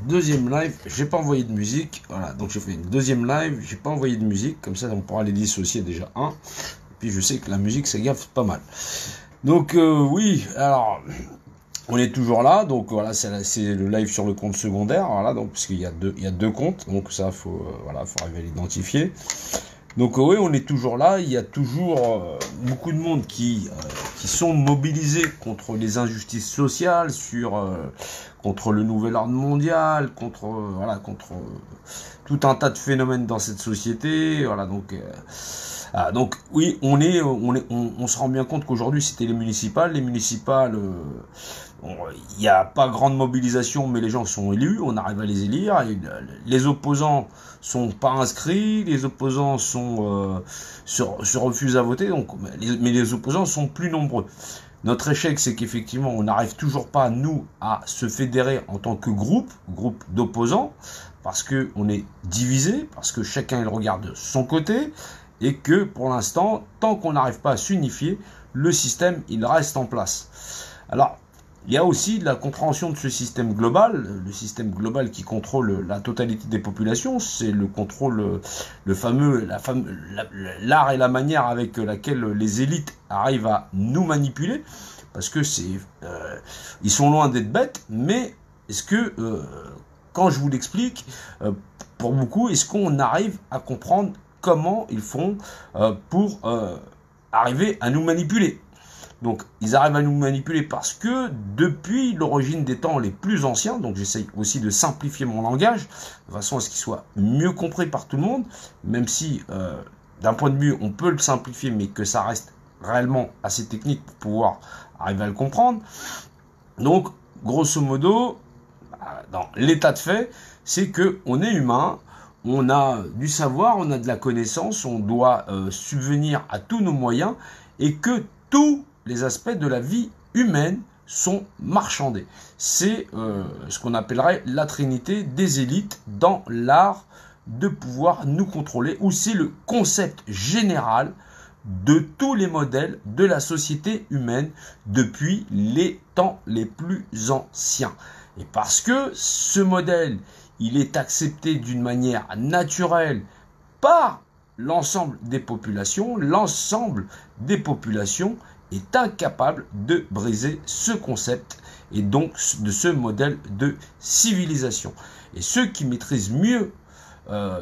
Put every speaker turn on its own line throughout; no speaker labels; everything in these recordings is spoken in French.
Deuxième live, j'ai pas envoyé de musique. Voilà, donc j'ai fait une deuxième live, j'ai pas envoyé de musique, comme ça on pourra les dissocier déjà un. Et puis je sais que la musique ça gaffe pas mal. Donc oui, alors on est toujours là, donc voilà, c'est le live sur le compte secondaire, voilà, donc parce qu'il y a deux comptes, donc ça faut voilà, faut arriver à l'identifier. Donc oui, on est toujours là, il y a toujours beaucoup de monde qui sont mobilisés contre les injustices sociales, contre le nouvel ordre mondial, contre tout un tas de phénomènes dans cette société, voilà, donc oui, on se rend bien compte qu'aujourd'hui c'était les municipales, il n'y a pas grande mobilisation, mais les gens sont élus, on arrive à les élire. Et les opposants sont pas inscrits, les opposants se refusent à voter, donc, mais les opposants sont plus nombreux. Notre échec, c'est qu'effectivement, on n'arrive toujours pas, nous, à se fédérer en tant que groupe d'opposants, parce que on est divisé, parce que chacun il regarde de son côté, et que pour l'instant, tant qu'on n'arrive pas à s'unifier, le système, il reste en place. Alors, il y a aussi la compréhension de ce système global, le système global qui contrôle la totalité des populations, c'est le contrôle, l'art et la manière avec laquelle les élites arrivent à nous manipuler, parce que ils sont loin d'être bêtes, mais est-ce que, quand je vous l'explique, pour beaucoup, est-ce qu'on arrive à comprendre comment ils font pour arriver à nous manipuler? Donc, ils arrivent à nous manipuler parce que depuis l'origine des temps les plus anciens, donc j'essaye aussi de simplifier mon langage, de façon à ce qu'il soit mieux compris par tout le monde, même si, d'un point de vue, on peut le simplifier, mais que ça reste réellement assez technique pour pouvoir arriver à le comprendre. Donc, grosso modo, dans l'état de fait, c'est qu'on est humain, on a du savoir, on a de la connaissance, on doit subvenir à tous nos moyens, et que tous les aspects de la vie humaine sont marchandés. C'est ce qu'on appellerait la trinité des élites dans l'art de pouvoir nous contrôler, ou c'est le concept général de tous les modèles de la société humaine depuis les temps les plus anciens. Et parce que ce modèle, il est accepté d'une manière naturelle par l'ensemble des populations est incapable de briser ce concept et donc de ce modèle de civilisation. Et ceux qui maîtrisent mieux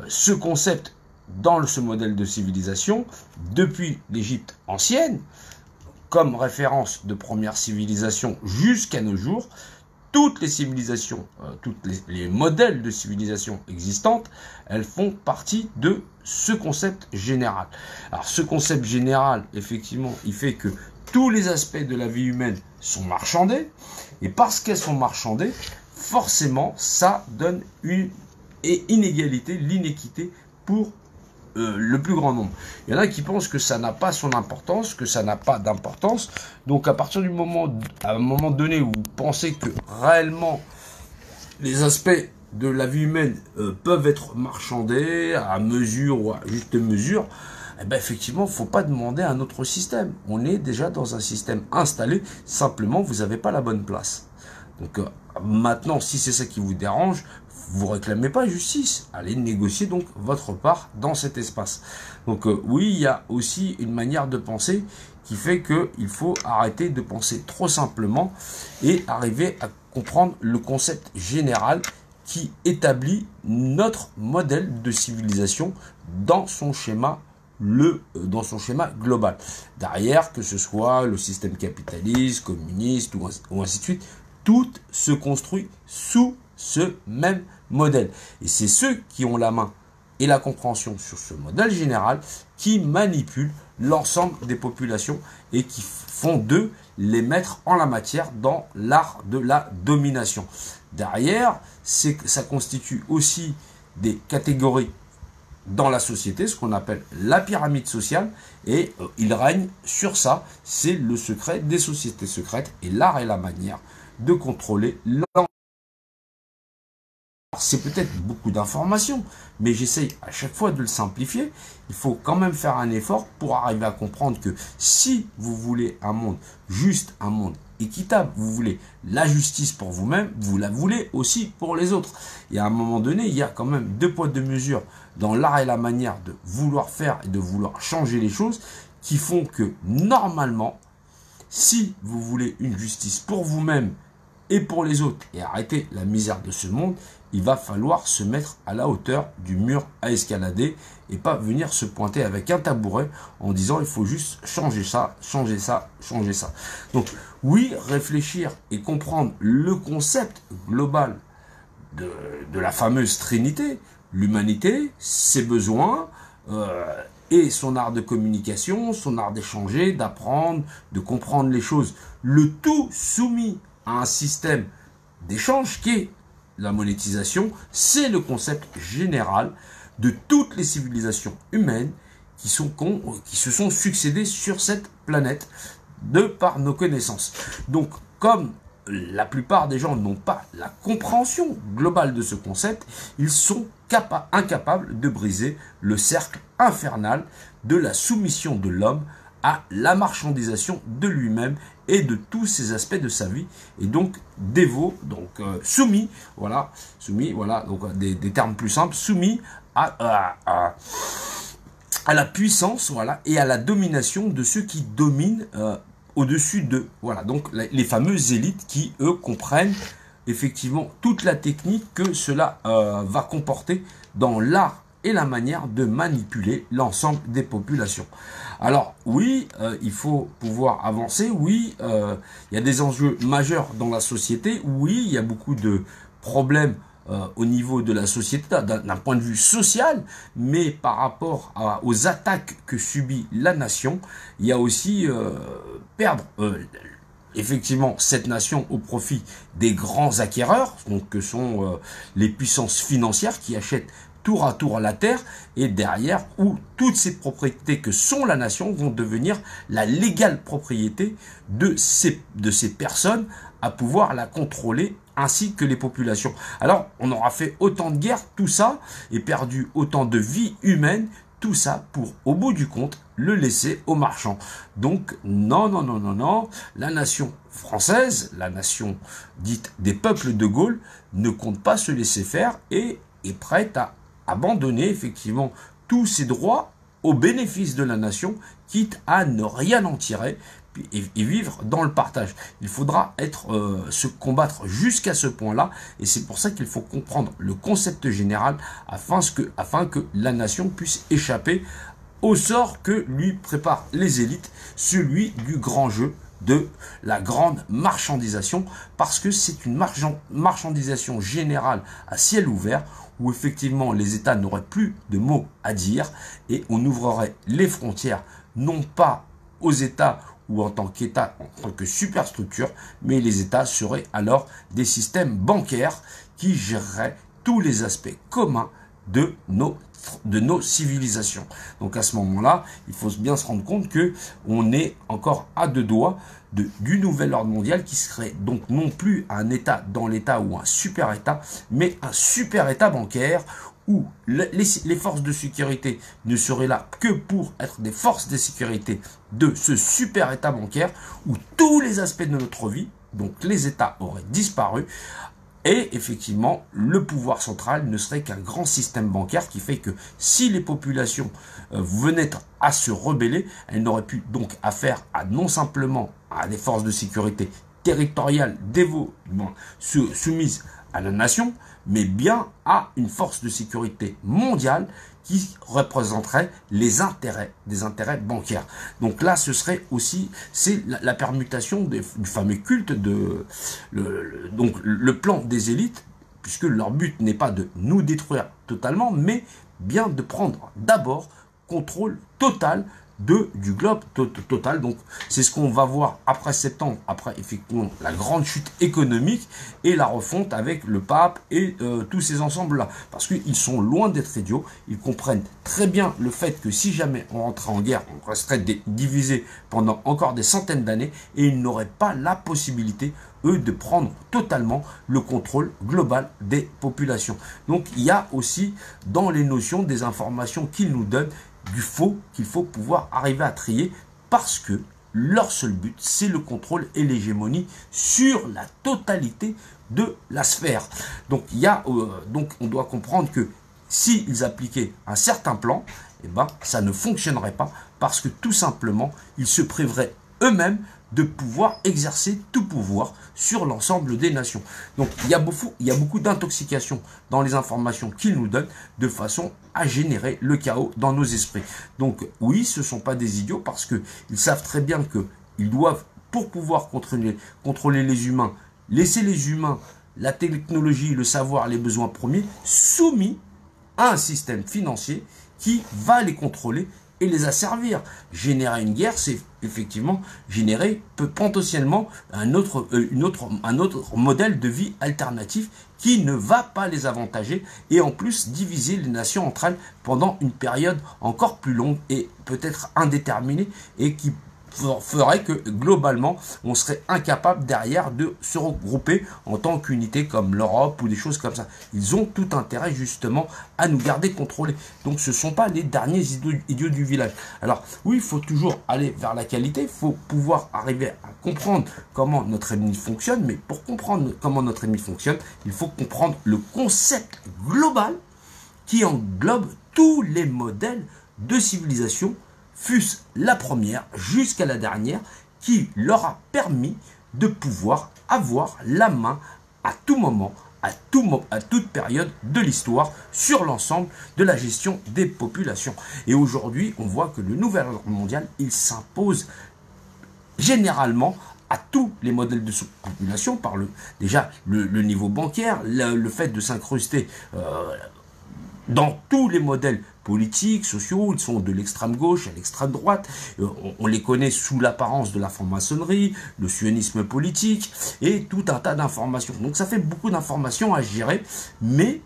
ce concept dans ce modèle de civilisation, depuis l'Égypte ancienne, comme référence de première civilisation jusqu'à nos jours, toutes les civilisations, tous les modèles de civilisation existantes, elles font partie de ce concept général. Alors ce concept général, effectivement, il fait que tous les aspects de la vie humaine sont marchandés, et parce qu'elles sont marchandées, forcément, ça donne une inégalité, l'inéquité pour le plus grand nombre. Il y en a qui pensent que ça n'a pas son importance, que ça n'a pas d'importance. Donc à partir du moment, à un moment donné où vous pensez que réellement les aspects de la vie humaine peuvent être marchandés à mesure ou à juste mesure, eh ben effectivement, il ne faut pas demander un autre système. On est déjà dans un système installé, simplement vous n'avez pas la bonne place. Donc maintenant, si c'est ça qui vous dérange, vous réclamez pas justice. Allez négocier donc votre part dans cet espace. Donc oui, il y a aussi une manière de penser qui fait qu'il faut arrêter de penser trop simplement et arriver à comprendre le concept général qui établit notre modèle de civilisation dans son schéma global. Derrière, que ce soit le système capitaliste, communiste ou ainsi de suite, tout se construit sous ce même modèle. Et c'est ceux qui ont la main et la compréhension sur ce modèle général qui manipulent l'ensemble des populations et qui font d'eux les maîtres en la matière dans l'art de la domination. Derrière, ça constitue aussi des catégories dans la société, ce qu'on appelle la pyramide sociale, et il règne sur ça, c'est le secret des sociétés secrètes et l'art et la manière de contrôler l'ensemble Alors c'est peut-être beaucoup d'informations, mais j'essaye à chaque fois de le simplifier. Il faut quand même faire un effort pour arriver à comprendre que si vous voulez un monde juste, un monde équitable, vous voulez la justice pour vous-même, vous la voulez aussi pour les autres. Et à un moment donné, il y a quand même 2 poids 2 mesures dans l'art et la manière de vouloir faire et de vouloir changer les choses qui font que normalement, si vous voulez une justice pour vous-même et pour les autres et arrêter la misère de ce monde, il va falloir se mettre à la hauteur du mur à escalader et pas venir se pointer avec un tabouret en disant il faut juste changer ça, changer ça, changer ça. Donc oui, réfléchir et comprendre le concept global de la fameuse Trinité, l'humanité, ses besoins, et son art de communication, son art d'échanger, d'apprendre, de comprendre les choses, le tout soumis à un système d'échange qui est la monétisation, c'est le concept général de toutes les civilisations humaines qui se sont succédées sur cette planète de par nos connaissances. Donc, comme la plupart des gens n'ont pas la compréhension globale de ce concept, ils sont incapables de briser le cercle infernal de la soumission de l'homme à la marchandisation de lui-même et de tous ces aspects de sa vie, et donc dévot, donc soumis, voilà, donc des termes plus simples, soumis à la puissance, voilà, et à la domination de ceux qui dominent au-dessus d'eux, voilà, donc les fameuses élites qui, eux, comprennent effectivement toute la technique que cela va comporter dans l'art et la manière de manipuler l'ensemble des populations. Alors oui, il faut pouvoir avancer, oui, il y a des enjeux majeurs dans la société, oui, il y a beaucoup de problèmes au niveau de la société, d'un point de vue social, mais par rapport aux attaques que subit la nation, il y a aussi perdre effectivement cette nation au profit des grands acquéreurs, donc que sont les puissances financières qui achètent tour à tour la terre, et derrière où toutes ces propriétés que sont la nation vont devenir la légale propriété de ces personnes à pouvoir la contrôler, ainsi que les populations. Alors on aura fait autant de guerres, tout ça, et perdu autant de vies humaines, tout ça pour, au bout du compte, le laisser aux marchands. Donc, non, non, non, non, non, la nation française, la nation dite des peuples de Gaulle, ne compte pas se laisser faire et est prête à abandonner effectivement tous ses droits au bénéfice de la nation, quitte à ne rien en tirer et vivre dans le partage. Il faudra se combattre jusqu'à ce point-là, et c'est pour ça qu'il faut comprendre le concept général afin que la nation puisse échapper au sort que lui préparent les élites, celui du grand jeu, de la grande marchandisation, parce que c'est une marchandisation générale à ciel ouvert, où effectivement les États n'auraient plus de mots à dire, et on ouvrerait les frontières, non pas aux États ou en tant qu'État, en tant que superstructure, mais les États seraient alors des systèmes bancaires qui géreraient tous les aspects communs de nos civilisations. Donc à ce moment-là, il faut bien se rendre compte que on est encore à 2 doigts du nouvel ordre mondial, qui serait donc non plus un État dans l'État ou un super État, mais un super État bancaire où les forces de sécurité ne seraient là que pour être des forces de sécurité de ce super État bancaire, où tous les aspects de notre vie, donc les États, auraient disparu. Et effectivement, le pouvoir central ne serait qu'un grand système bancaire qui fait que si les populations venaient à se rebeller, elles n'auraient plus donc affaire à non simplement à des forces de sécurité territoriales soumises à la nation, mais bien à une force de sécurité mondiale qui représenterait les intérêts, des intérêts bancaires. Donc là, ce serait aussi, c'est la permutation du fameux culte donc le plan des élites, puisque leur but n'est pas de nous détruire totalement, mais bien de prendre d'abord contrôle total du globe total. Donc c'est ce qu'on va voir après septembre, après effectivement la grande chute économique et la refonte avec le pape et tous ces ensembles-là. Parce qu'ils sont loin d'être idiots, ils comprennent très bien le fait que si jamais on rentrait en guerre, on resterait divisé pendant encore des centaines d'années et ils n'auraient pas la possibilité, eux, de prendre totalement le contrôle global des populations. Donc il y a aussi dans les notions des informations qu'ils nous donnent du faux qu'il faut pouvoir arriver à trier parce que leur seul but, c'est le contrôle et l'hégémonie sur la totalité de la sphère. Donc, donc on doit comprendre que s'ils appliquaient un certain plan, eh ben, ça ne fonctionnerait pas parce que tout simplement, ils se priveraient eux-mêmes de pouvoir exercer tout pouvoir sur l'ensemble des nations. Donc il y a beaucoup d'intoxication dans les informations qu'ils nous donnent de façon à générer le chaos dans nos esprits. Donc oui, ce ne sont pas des idiots parce qu'ils savent très bien qu'ils doivent, pour pouvoir contrôler les humains, laisser les humains, la technologie, le savoir, les besoins premiers, soumis à un système financier qui va les contrôler et les asservir. Générer une guerre, c'est effectivement générer potentiellement un autre modèle de vie alternatif qui ne va pas les avantager et en plus diviser les nations entre elles pendant une période encore plus longue et peut-être indéterminée et qui ferait que globalement on serait incapable derrière de se regrouper en tant qu'unité comme l'Europe ou des choses comme ça. Ils ont tout intérêt justement à nous garder contrôlés. Donc ce ne sont pas les derniers idiots du village. Alors oui, il faut toujours aller vers la qualité, il faut pouvoir arriver à comprendre comment notre ennemi fonctionne, mais pour comprendre comment notre ennemi fonctionne, il faut comprendre le concept global qui englobe tous les modèles de civilisation, fût-ce la première jusqu'à la dernière, qui leur a permis de pouvoir avoir la main à tout moment, à toute période de l'histoire sur l'ensemble de la gestion des populations. Et aujourd'hui, on voit que le nouvel ordre mondial, il s'impose généralement à tous les modèles de population par déjà le niveau bancaire, le fait de s'incruster dans tous les modèles politiques, sociaux. Ils sont de l'extrême gauche à l'extrême droite. On les connaît sous l'apparence de la franc-maçonnerie, le sionisme politique et tout un tas d'informations. Donc ça fait beaucoup d'informations à gérer, mais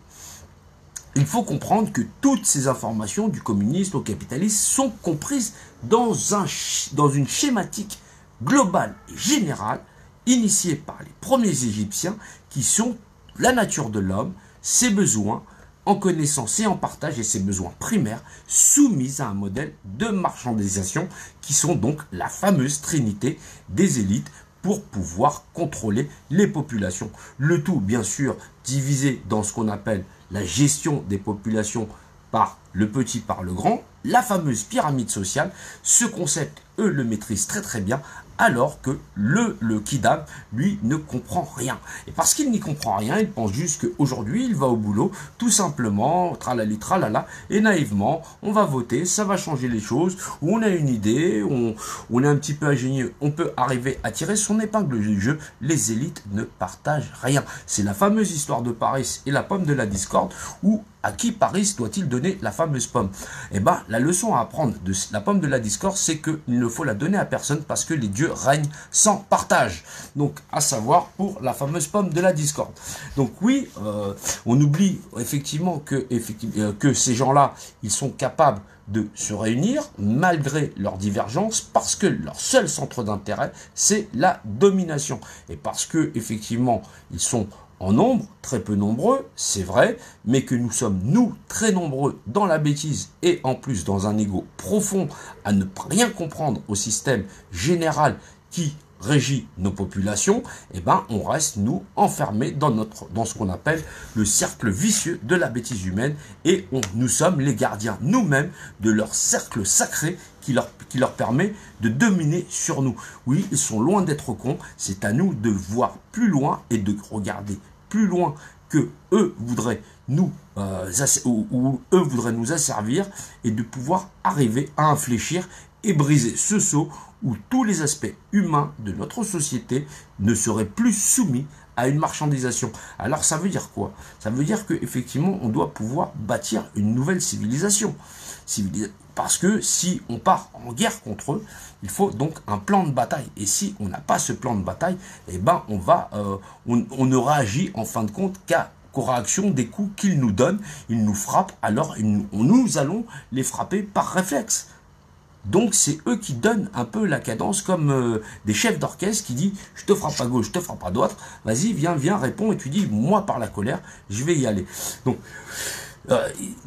il faut comprendre que toutes ces informations du communisme au capitalisme sont comprises dans une schématique globale et générale initiée par les premiers Égyptiens qui sont la nature de l'homme, ses besoins, en connaissance et en partage et ses besoins primaires soumis à un modèle de marchandisation qui sont donc la fameuse trinité des élites pour pouvoir contrôler les populations. Le tout, bien sûr, divisé dans ce qu'on appelle la gestion des populations par le petit, par le grand, la fameuse pyramide sociale. Ce concept, eux, le maîtrisent très très bien, alors que le kidam, lui, ne comprend rien. Et parce qu'il n'y comprend rien, il pense juste qu'aujourd'hui, il va au boulot, tout simplement, tralali, tralala, et naïvement, on va voter, ça va changer les choses, ou on a une idée, on est un petit peu ingénieux, on peut arriver à tirer son épingle du jeu. Les élites ne partagent rien. C'est la fameuse histoire de Paris et la pomme de la discorde, où à qui Paris doit-il donner la fameuse pomme? Eh bien, la leçon à apprendre de la pomme de la discorde, c'est qu'il ne faut la donner à personne parce que les dieux règnent sans partage. Donc, à savoir pour la fameuse pomme de la discorde. Donc oui, on oublie effectivement que ces gens-là, ils sont capables de se réunir malgré leurs divergences parce que leur seul centre d'intérêt, c'est la domination. Et parce que effectivement, ils sont en nombre, très peu nombreux, c'est vrai, mais que nous sommes, nous, très nombreux dans la bêtise et en plus dans un ego profond à ne rien comprendre au système général qui régit nos populations, eh ben, on reste, nous, enfermés dans ce qu'on appelle le cercle vicieux de la bêtise humaine et nous sommes les gardiens nous-mêmes de leur cercle sacré qui leur permet de dominer sur nous. Oui, ils sont loin d'être cons, c'est à nous de voir plus loin et de regarder plus loin que eux voudraient nous asservir et de pouvoir arriver à infléchir et briser ce sceau où tous les aspects humains de notre société ne seraient plus soumis à une marchandisation. Alors ça veut dire quoi? Ça veut dire qu'effectivement on doit pouvoir bâtir une nouvelle civilisation. Parce que si on part en guerre contre eux, il faut donc un plan de bataille. Et si on n'a pas ce plan de bataille, eh ben on ne réagit en fin de compte qu'aux réactions des coups qu'ils nous donnent. Ils nous frappent, alors nous allons les frapper par réflexe. Donc c'est eux qui donnent un peu la cadence, comme des chefs d'orchestre qui disent « je te frappe à gauche, je te frappe à droite, vas-y, viens, réponds », et tu dis « moi par la colère, je vais y aller ». Donc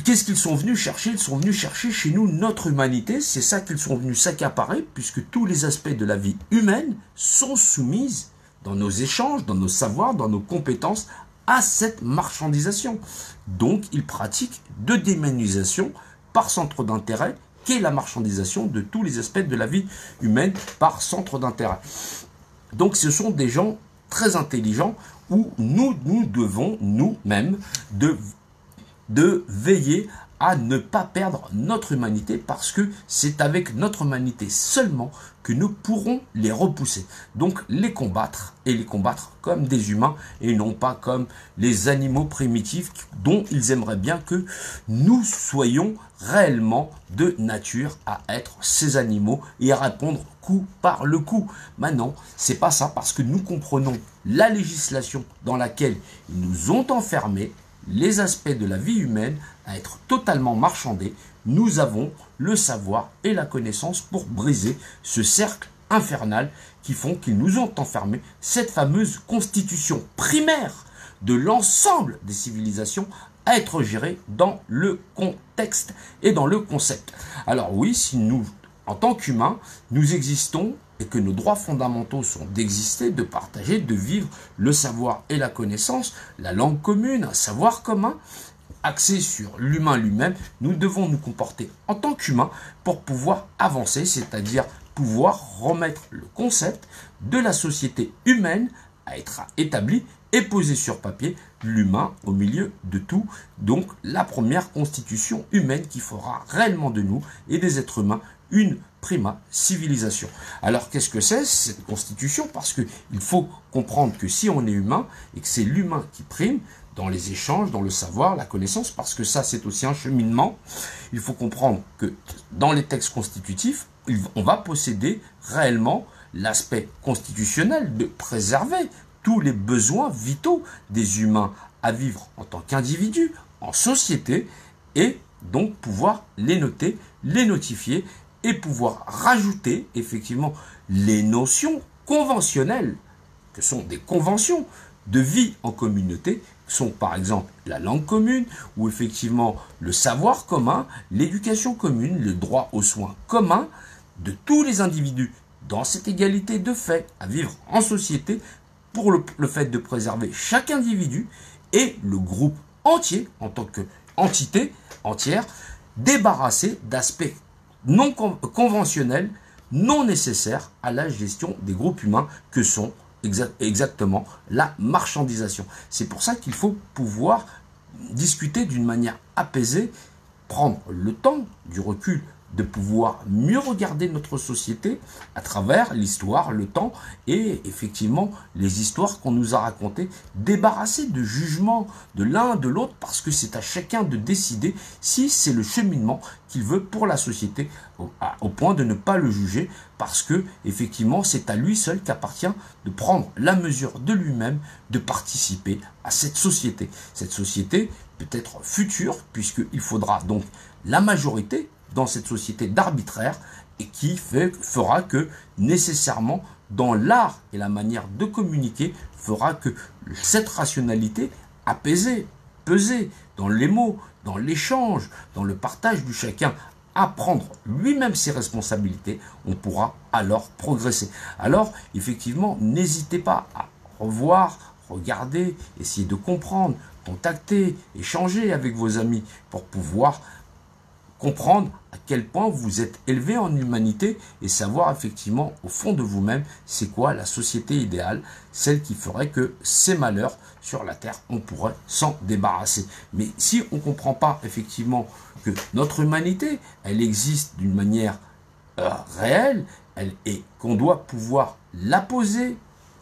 qu'est-ce qu'ils sont venus chercher? Ils sont venus chercher chez nous notre humanité, c'est ça qu'ils sont venus s'accaparer, puisque tous les aspects de la vie humaine sont soumis dans nos échanges, dans nos savoirs, dans nos compétences, à cette marchandisation. Donc ils pratiquent de déhumanisation par centre d'intérêt, qu'est la marchandisation de tous les aspects de la vie humaine par centre d'intérêt. Donc ce sont des gens très intelligents où nous devons nous-mêmes de veiller à ne pas perdre notre humanité, parce que c'est avec notre humanité seulement que nous pourrons les repousser. Donc les combattre, et les combattre comme des humains et non pas comme les animaux primitifs dont ils aimeraient bien que nous soyons réellement de nature à être ces animaux et à répondre coup par le coup. Maintenant, c'est pas ça, parce que nous comprenons la législation dans laquelle ils nous ont enfermés, les aspects de la vie humaine à être totalement marchandés. Nous avons le savoir et la connaissance pour briser ce cercle infernal qui font qu'ils nous ont enfermés, cette fameuse constitution primaire de l'ensemble des civilisations à être gérée dans le contexte et dans le concept. Alors oui, si nous, en tant qu'humains, nous existons et que nos droits fondamentaux sont d'exister, de partager, de vivre le savoir et la connaissance, la langue commune, un savoir commun, axé sur l'humain lui-même, nous devons nous comporter en tant qu'humains pour pouvoir avancer, c'est-à-dire pouvoir remettre le concept de la société humaine à être établi et poser sur papier l'humain au milieu de tout. Donc la première constitution humaine qui fera réellement de nous et des êtres humains une prima civilisation. Alors qu'est-ce que c'est cette constitution? Parce qu'il faut comprendre que si on est humain et que c'est l'humain qui prime dans les échanges, dans le savoir, la connaissance, parce que ça c'est aussi un cheminement, il faut comprendre que dans les textes constitutifs, on va posséder réellement l'aspect constitutionnel de préserver tous les besoins vitaux des humains à vivre en tant qu'individus, en société, et donc pouvoir les noter, les notifier, et pouvoir rajouter effectivement les notions conventionnelles, que sont des conventions de vie en communauté, sont par exemple la langue commune, ou effectivement le savoir commun, l'éducation commune, le droit aux soins communs de tous les individus, dans cette égalité de fait, à vivre en société, pour le fait de préserver chaque individu et le groupe entier, en tant qu'entité entière, débarrassé d'aspects non conventionnels, non nécessaires à la gestion des groupes humains que sont exactement la marchandisation. C'est pour ça qu'il faut pouvoir discuter d'une manière apaisée, prendre le temps, du recul, de pouvoir mieux regarder notre société à travers l'histoire, le temps et effectivement les histoires qu'on nous a racontées, débarrasser de jugement de l'un de l'autre, parce que c'est à chacun de décider si c'est le cheminement qu'il veut pour la société, au point de ne pas le juger, parce que effectivement c'est à lui seul qu'appartient de prendre la mesure de lui-même, de participer à cette société peut être future, puisqu'il faudra donc la majorité dans cette société d'arbitraire, et qui fera que nécessairement dans l'art et la manière de communiquer fera que cette rationalité apaisée, pesée dans les mots, dans l'échange, dans le partage du chacun, à prendre lui-même ses responsabilités, on pourra alors progresser. Alors effectivement, n'hésitez pas à revoir, regarder, essayer de comprendre, contacter, échanger avec vos amis pour pouvoir comprendre à quel point vous êtes élevé en humanité et savoir effectivement au fond de vous-même c'est quoi la société idéale, celle qui ferait que ces malheurs sur la terre, on pourrait s'en débarrasser. Mais si on ne comprend pas effectivement que notre humanité, elle existe d'une manière réelle, et qu'on doit pouvoir la poser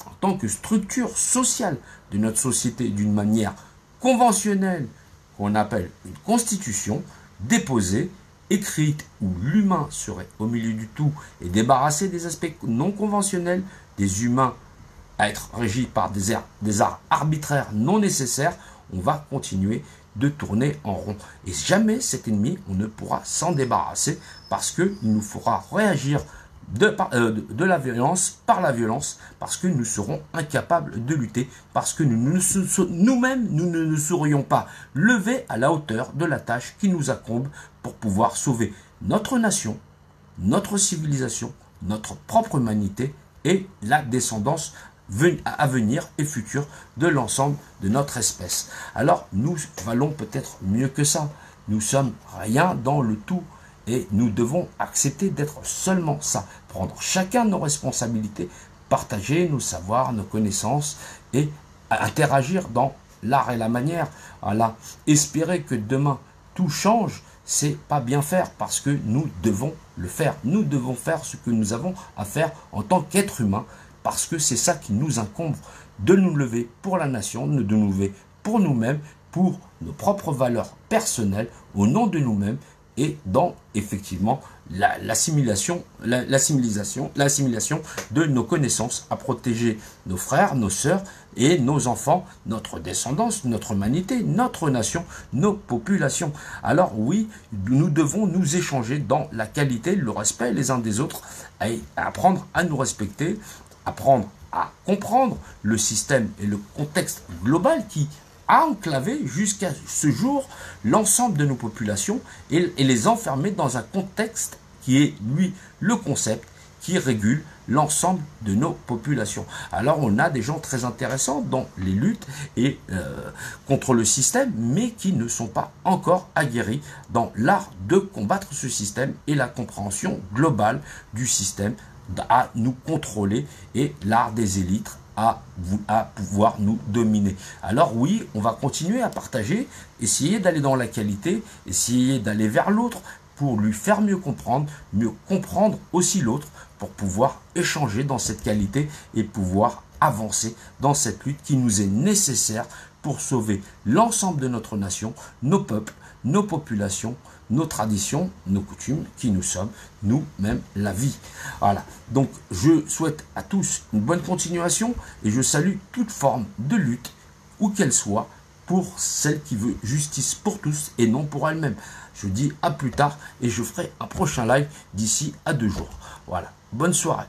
en tant que structure sociale de notre société d'une manière conventionnelle, qu'on appelle une constitution, déposée écrite où l'humain serait au milieu du tout et débarrassé des aspects non conventionnels, des humains à être régis par des arts arbitraires non nécessaires, on va continuer de tourner en rond. Et jamais cet ennemi, on ne pourra s'en débarrasser parce qu'il nous fera réagir de la violence par la violence, parce que nous serons incapables de lutter, parce que nous-mêmes, nous ne nous serions pas levés à la hauteur de la tâche qui nous incombe pour pouvoir sauver notre nation, notre civilisation, notre propre humanité et la descendance à venir et future de l'ensemble de notre espèce. Alors nous valons peut-être mieux que ça. Nous sommes rien dans le tout et nous devons accepter d'être seulement ça. Prendre chacun nos responsabilités, partager nos savoirs, nos connaissances et interagir dans l'art et la manière. Voilà. Espérer que demain tout change, c'est pas bien faire parce que nous devons le faire. Nous devons faire ce que nous avons à faire en tant qu'être humain. Parce que c'est ça qui nous incombe, de nous lever pour la nation, de nous lever pour nous-mêmes, pour nos propres valeurs personnelles, au nom de nous-mêmes, et dans, effectivement, l'assimilation de nos connaissances, à protéger nos frères, nos sœurs et nos enfants, notre descendance, notre humanité, notre nation, nos populations. Alors oui, nous devons nous échanger dans la qualité, le respect les uns des autres, et apprendre à nous respecter, apprendre à comprendre le système et le contexte global qui a enclavé jusqu'à ce jour l'ensemble de nos populations et les enfermer dans un contexte qui est, lui, le concept qui régule l'ensemble de nos populations. Alors on a des gens très intéressants dans les luttes et contre le système, mais qui ne sont pas encore aguerris dans l'art de combattre ce système et la compréhension globale du système à nous contrôler et l'art des élites à pouvoir nous dominer. Alors oui, on va continuer à partager, essayer d'aller dans la qualité, essayer d'aller vers l'autre pour lui faire mieux comprendre aussi l'autre, pour pouvoir échanger dans cette qualité et pouvoir avancer dans cette lutte qui nous est nécessaire pour sauver l'ensemble de notre nation, nos peuples, nos populations, nos traditions, nos coutumes, qui nous sommes, nous-mêmes, la vie. Voilà. Donc, je souhaite à tous une bonne continuation et je salue toute forme de lutte, où qu'elle soit, pour celle qui veut justice pour tous et non pour elle-même. Je dis à plus tard et je ferai un prochain live d'ici à 2 jours. Voilà. Bonne soirée.